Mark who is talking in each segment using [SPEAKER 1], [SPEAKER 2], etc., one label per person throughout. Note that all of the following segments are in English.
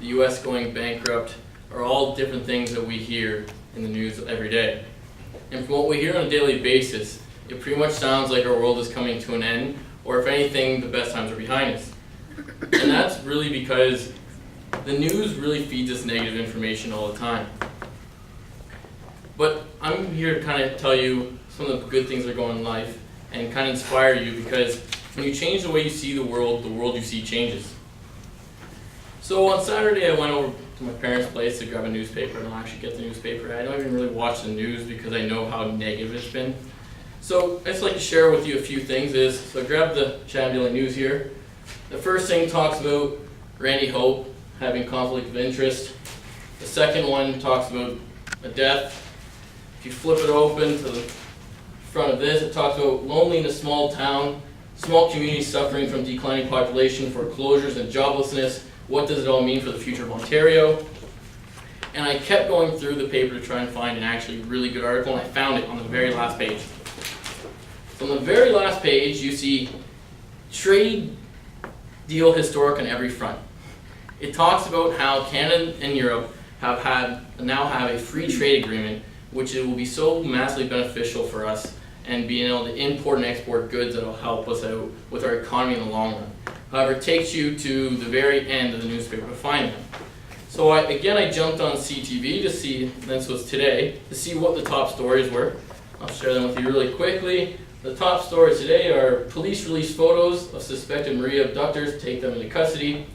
[SPEAKER 1] the US going bankrupt are all different things that we hear in the news every day. And from what we hear on a daily basis, it pretty much sounds like our world is coming to an end, or if anything, the best times are behind us. And that's really because the news really feeds us negative information all the time. But I'm here to kind of tell you some of the good things that are going on in life and kind of inspire you, because when you change the way you see the world you see changes. So on Saturday I went over to my parents' place to grab a newspaper. I don't actually get the newspaper. I don't even really watch the news because I know how negative it's been. So I'd just like to share with you a few things. So I grabbed the Chatham Daily News here. The first thing talks about Randy Hope having conflict of interest. The second one talks about a death. If you flip it open to the front of this, it talks about lonely in a small town, small communities suffering from declining population, foreclosures and joblessness. What does it all mean for the future of Ontario? And I kept going through the paper to try and find an actually really good article, and I found it on the very last page. So on the very last page, you see trade deal historic on every front. It talks about how Canada and Europe now have a free trade agreement, which it will be so massively beneficial for us and being able to import and export goods that will help us out with our economy in the long run. However, it takes you to the very end of the newspaper to find them. So I jumped on CTV to see, this was today, to see what the top stories were. I'll share them with you really quickly. The top stories today are police release photos of suspected Maria abductors, take them into custody.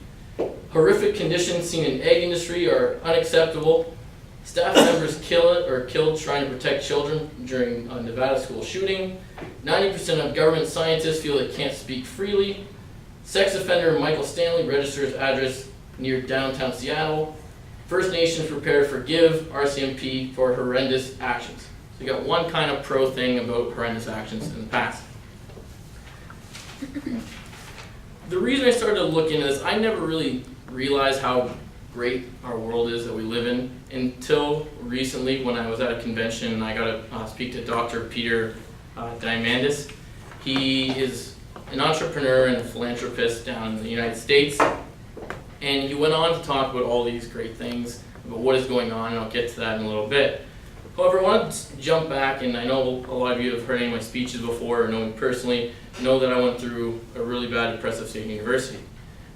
[SPEAKER 1] Horrific conditions seen in egg industry are unacceptable. Staff members killed trying to protect children during a Nevada school shooting. 90% of government scientists feel they can't speak freely. Sex offender Michael Stanley registers address near downtown Seattle. First Nations prepare to forgive RCMP for horrendous actions. So you got one kind of pro thing about horrendous actions in the past. The reason I started to look into this, I never really realized how great our world is that we live in until recently when I was at a convention and I got to speak to Dr. Peter Diamandis. He is an entrepreneur and a philanthropist down in the United States, and he went on to talk about all these great things about what is going on, and I'll get to that in a little bit. However, I want to jump back, and I know a lot of you have heard any of my speeches before or know me personally, know that I went through a really bad depressive state in university.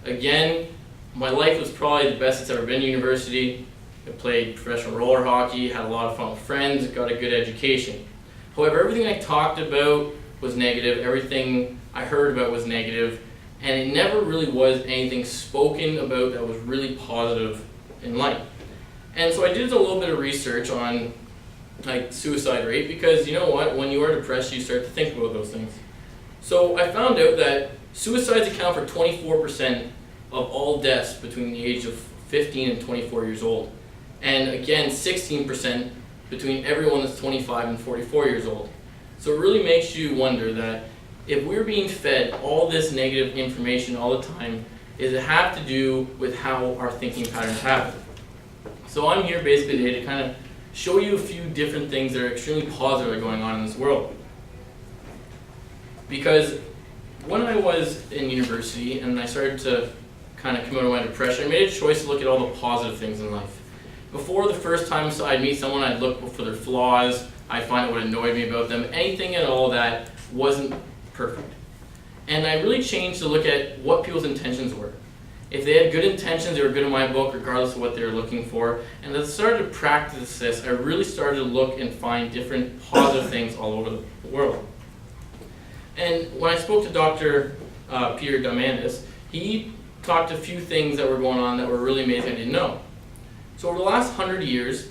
[SPEAKER 1] Again, my life was probably the best it's ever been in university. I played professional roller hockey, had a lot of fun with friends, got a good education. However, everything I talked about was negative, everything I heard about was negative, and it never really was anything spoken about that was really positive in life. And so I did a little bit of research on suicide rate, because you know what, when you are depressed you start to think about those things. So I found out that suicides account for 24% of all deaths between the age of 15 and 24 years old. And again, 16% between everyone that's 25 and 44 years old. So it really makes you wonder that if we're being fed all this negative information all the time, does it have to do with how our thinking patterns happen? So I'm here basically today to kind of show you a few different things that are extremely positive that are going on in this world. Because when I was in university and I started to kind of come out of my depression, I made a choice to look at all the positive things in life. Before the first time I'd meet someone, I'd look for their flaws, I'd find out what annoyed me about them, anything at all that wasn't perfect. And I really changed to look at what people's intentions were. If they had good intentions, they were good in my book, regardless of what they were looking for. And as I started to practice this, I really started to look and find different positive things all over the world. And when I spoke to Dr. Peter Diamandis, he talked a few things that were going on that were really amazing I didn't know. So over the last 100 years,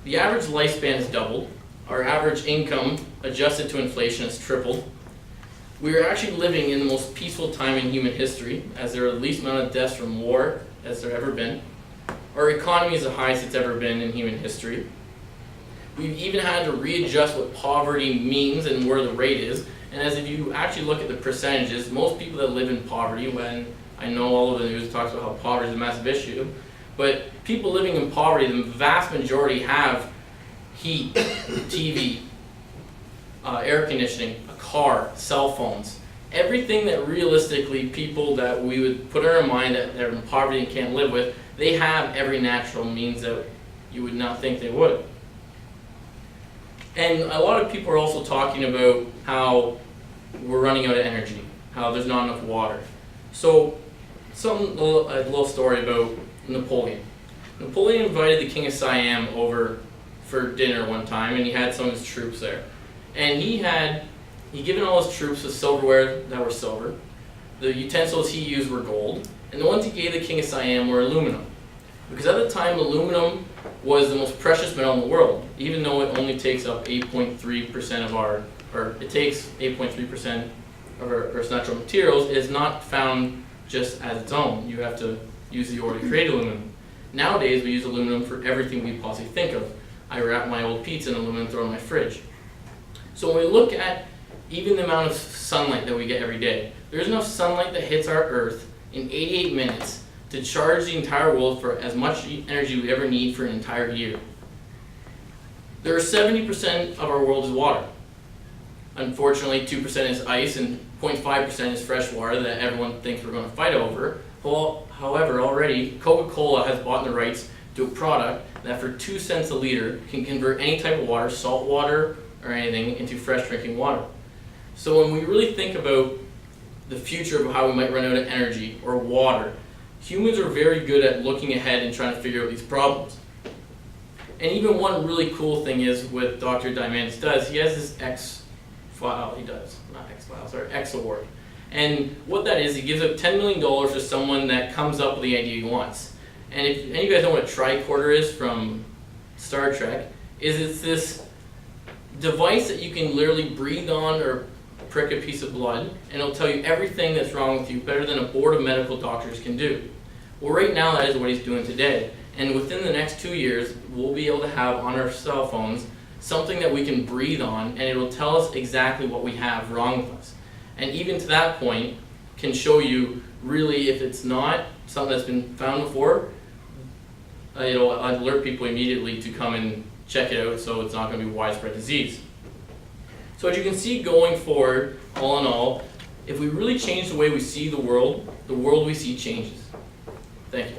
[SPEAKER 1] the average lifespan has doubled. Our average income, adjusted to inflation, has tripled. We are actually living in the most peaceful time in human history, as there are the least amount of deaths from war as there ever been. Our economy is the highest it's ever been in human history. We've even had to readjust what poverty means and where the rate is. And as if you actually look at the percentages, most people that live in poverty, when I know all of the news talks about how poverty is a massive issue, but people living in poverty, the vast majority have heat, TV, air conditioning, a car, cell phones, everything that realistically people that we would put in our mind that are in poverty and can't live with, they have every natural means that you would not think they would. And a lot of people are also talking about how we're running out of energy, how there's not enough water. So, a little story about Napoleon. Napoleon invited the King of Siam over for dinner one time, and he had some of his troops there. And he given all his troops the silverware that were silver, the utensils he used were gold, and the ones he gave the King of Siam were aluminum. Because at the time, aluminum was the most precious metal in the world, even though it only takes up 8.3% of our, or it takes 8.3% of our Earth's natural materials. It is not found just as its own. You have to use the ore to create aluminum. Nowadays, we use aluminum for everything we possibly think of. I wrap my old pizza in aluminum and throw it in my fridge. So when we look at even the amount of sunlight that we get every day, there's enough sunlight that hits our Earth in 88 minutes to charge the entire world for as much energy we ever need for an entire year. There are 70% of our world is water. Unfortunately, 2% is ice and 0.5% is fresh water that everyone thinks we're going to fight over. Well, however, already Coca-Cola has bought the rights to a product that for 2 cents a liter can convert any type of water, salt water or anything, into fresh drinking water. So when we really think about the future of how we might run out of energy or water, humans are very good at looking ahead and trying to figure out these problems. And even one really cool thing is what Dr. Diamandis does, he has this X award. And what that is, he gives up $10 million to someone that comes up with the idea he wants. And if any of you guys know what a tricorder is from Star Trek, it's this device that you can literally breathe on or prick a piece of blood, and it'll tell you everything that's wrong with you better than a board of medical doctors can do. Well, right now that is what he's doing today. And within the next 2 years, we'll be able to have on our cell phones something that we can breathe on, and it'll tell us exactly what we have wrong with us. And even to that point, can show you really if it's not something that's been found before, it'll alert people immediately to come and check it out so it's not going to be widespread disease. So as you can see going forward, all in all, if we really change the way we see the world we see changes. Thank you.